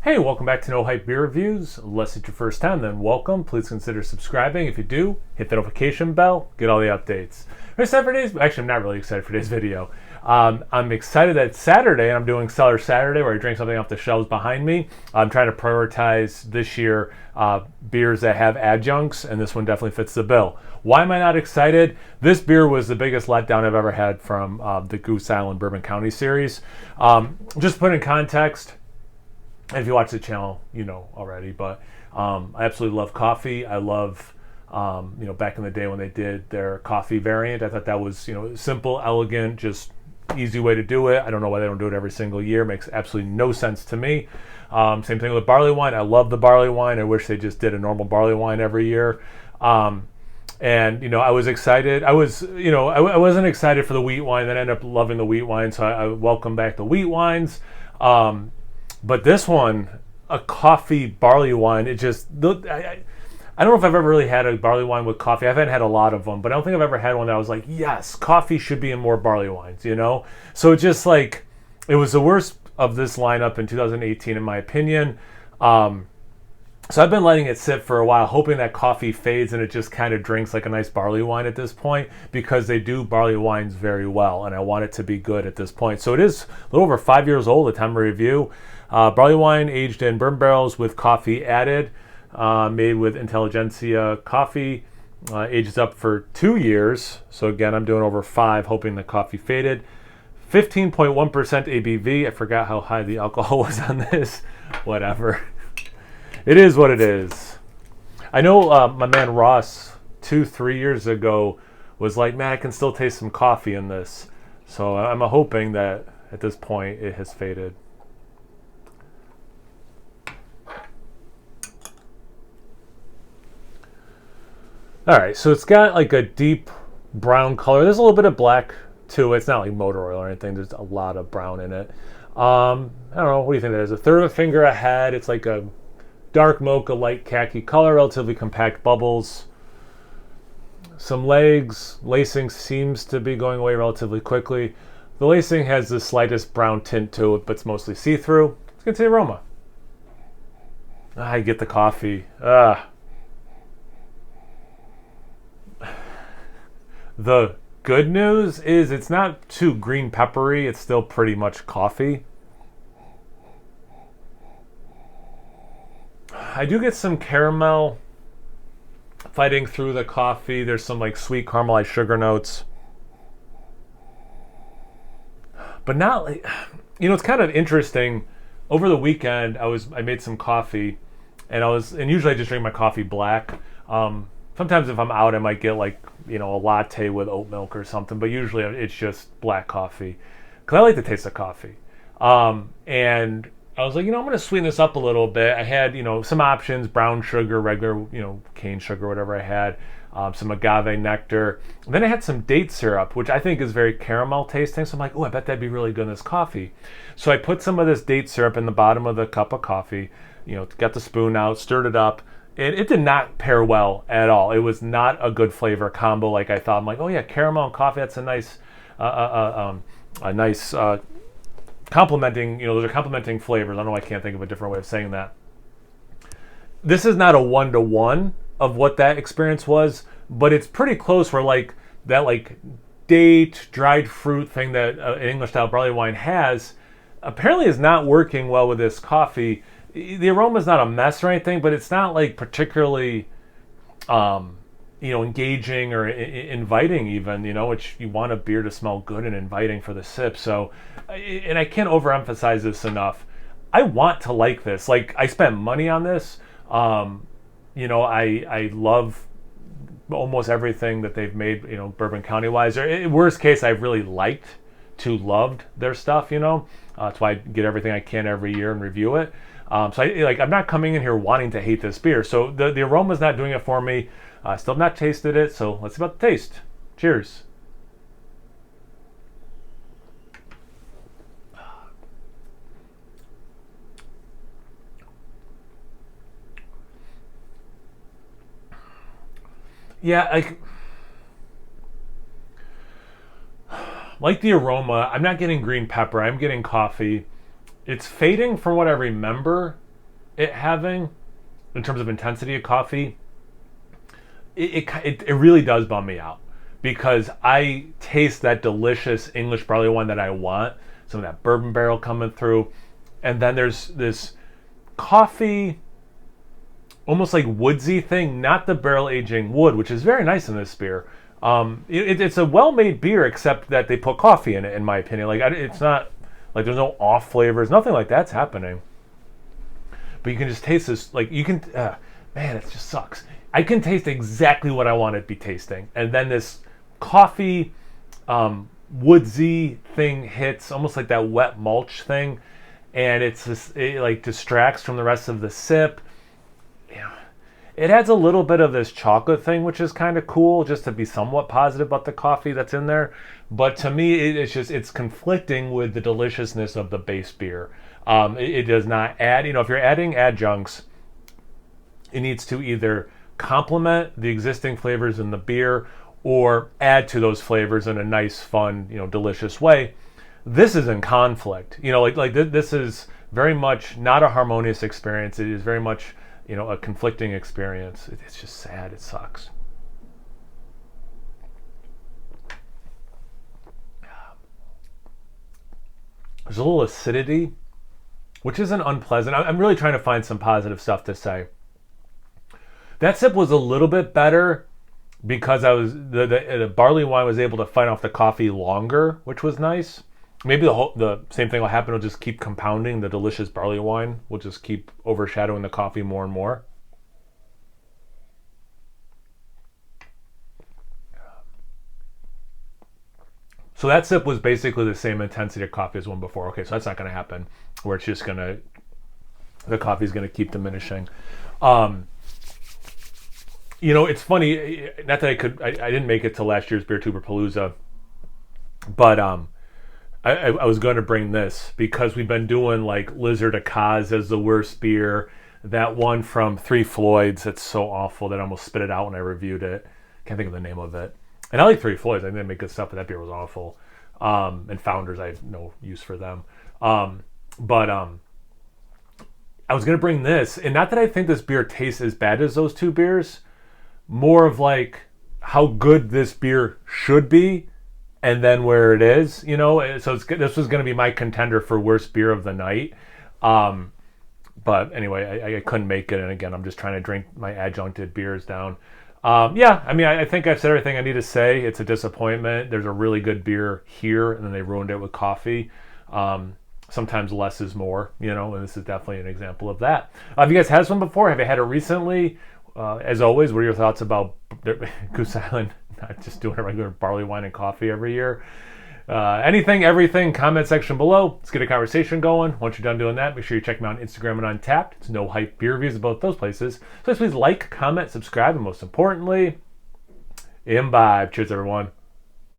Hey, welcome back to No Hype Beer Reviews. Unless it's your first time, then welcome. Please consider subscribing. If you do, hit the notification bell, get all the updates. I'm excited for today's. Actually, I'm not really excited for today's video. I'm excited that it's Saturday, and I'm doing Cellar Saturday, where I drink something off the shelves behind me. I'm trying to prioritize this year beers that have adjuncts, and this one definitely fits the bill. Why am I not excited? This beer was the biggest letdown I've ever had from the Goose Island Bourbon County series. Just to put in context, and if you watch the channel, you know already, but I absolutely love coffee. I love, back in the day when they did their coffee variant, I thought that was, simple, elegant, just easy way to do it. I don't know why they don't do it every single year. It makes absolutely no sense to me. Same thing with Barleywine. I love the Barleywine. I wish they just did a normal Barleywine every year. And I was excited. I wasn't excited for the wheat wine. Then I ended up loving the wheat wine, so I welcome back the wheat wines. But this one, a coffee barley wine, it just, I don't know if I've ever really had a barley wine with coffee. I haven't had a lot of them, but I don't think I've ever had one that I was like, yes, coffee should be in more barley wines, So it just it was the worst of this lineup in 2018, in my opinion. So I've been letting it sit for a while, hoping that coffee fades and it just kind of drinks like a nice barley wine at this point, because they do barley wines very well, and I want it to be good at this point. So it is a little over 5 years old at time of review. Barley wine aged in bourbon barrels with coffee added, made with Intelligentsia coffee, ages up for 2 years. So again, I'm doing over 5, hoping the coffee faded. 15.1% ABV. I forgot how high the alcohol was on this. Whatever. It is what it is. I know my man Ross 2-3 years ago was like, man, I can still taste some coffee in this. So I'm hoping that at this point it has faded. All right, so it's got like a deep brown color. There's a little bit of black too. It's not like motor oil or anything. There's a lot of brown in it. I don't know. What do you think that is? A third of a finger ahead. It's like a dark mocha, light khaki color, relatively compact bubbles. Some legs. Lacing seems to be going away relatively quickly. The lacing has the slightest brown tint to it, but it's mostly see-through. Let's get to the aroma. I get the coffee. The good news is it's not too green peppery. It's still pretty much coffee. I do get some caramel fighting through the coffee. There's some like sweet caramelized sugar notes. But not like, it's kind of interesting. Over the weekend, I made some coffee, and usually I just drink my coffee black. Sometimes if I'm out, I might get like, a latte with oat milk or something, but usually it's just black coffee, because I like the taste of coffee. And I was like, I'm going to sweeten this up a little bit. I had, some options: brown sugar, regular, cane sugar, whatever I had, some agave nectar. And then I had some date syrup, which I think is very caramel tasting. So I'm like, I bet that'd be really good in this coffee. So I put some of this date syrup in the bottom of the cup of coffee, got the spoon out, stirred it up. And it did not pair well at all. It was not a good flavor combo like I thought. I'm like, caramel and coffee, that's a nice, complementing, those are complementing flavors. I don't know, I can't think of a different way of saying that. This is not a one-to-one of what that experience was, but it's pretty close, where that date, dried fruit thing that an English-style barley wine has apparently is not working well with this coffee. The aroma is not a mess or anything, but it's not particularly, engaging or inviting even, which you want a beer to smell good and inviting for the sip. So, and I can't overemphasize this enough. I want to like this. I spent money on this. I love almost everything that they've made, Bourbon County wise. Or worst case, I've really loved their stuff, That's why I get everything I can every year and review it. So I'm not coming in here wanting to hate this beer. So the aroma's not doing it for me. I still have not tasted it. So let's see about the taste. Cheers. Yeah, like the aroma, I'm not getting green pepper. I'm getting coffee. It's fading from what I remember. it having in terms of intensity of coffee, it really does bum me out because I taste that delicious English barley wine that I want, some of that bourbon barrel coming through, and then there's this coffee, almost like woodsy thing, not the barrel aging wood, which is very nice in this beer. It's a well-made beer, except that they put coffee in it, in my opinion. Like it's not like there's no off flavors, nothing like that's happening. But you can just taste this, like you can, man, it just sucks. I can taste exactly what I want it to be tasting, and then this coffee, woodsy thing hits, almost like that wet mulch thing, and it like distracts from the rest of the sip. Yeah, it adds a little bit of this chocolate thing, which is kind of cool, just to be somewhat positive about the coffee that's in there. But to me, it's conflicting with the deliciousness of the base beer. It does not add, if you're adding adjuncts, it needs to either complement the existing flavors in the beer or add to those flavors in a nice, fun, delicious way. This is in conflict. This is very much not a harmonious experience. It is very much, a conflicting experience. It's just sad. It sucks. There's a little acidity, which isn't unpleasant. I'm really trying to find some positive stuff to say. That sip was a little bit better because the barley wine was able to fight off the coffee longer, which was nice. Maybe the same thing will happen. It'll just keep compounding. The delicious barley wine will just keep overshadowing the coffee more and more. So that sip was basically the same intensity of coffee as one before. Okay, so that's not going to happen, where it's just the coffee's going to keep diminishing. It's funny. Not that I didn't make it to last year's Beer Tuber Palooza, but I was going to bring this because we've been doing like Lizard Akaz as the worst beer. That one from Three Floyds, that's so awful that I almost spit it out when I reviewed it. Can't think of the name of it. And I like Three Floyds. I think they make good stuff, but that beer was awful. And Founders, I have no use for them. But I was going to bring this, and not that I think this beer tastes as bad as those two beers, more of like how good this beer should be, and then where it is, So this was going to be my contender for worst beer of the night. But anyway, I couldn't make it, and again, I'm just trying to drink my adjuncted beers down. I think I've said everything I need to say. It's a disappointment. There's a really good beer here, and then they ruined it with coffee. Sometimes less is more, and this is definitely an example of that. Have you guys had this one before? Have you had it recently? As always, what are your thoughts about Goose Island not just doing a regular barley wine and coffee every year? Anything, everything, comment section below. Let's get a conversation going. Once you're done doing that, make sure you check me out on Instagram and Untappd. It's No Hype Beer Reviews at both those places. So please like, comment, subscribe, and most importantly, imbibe. Cheers, everyone.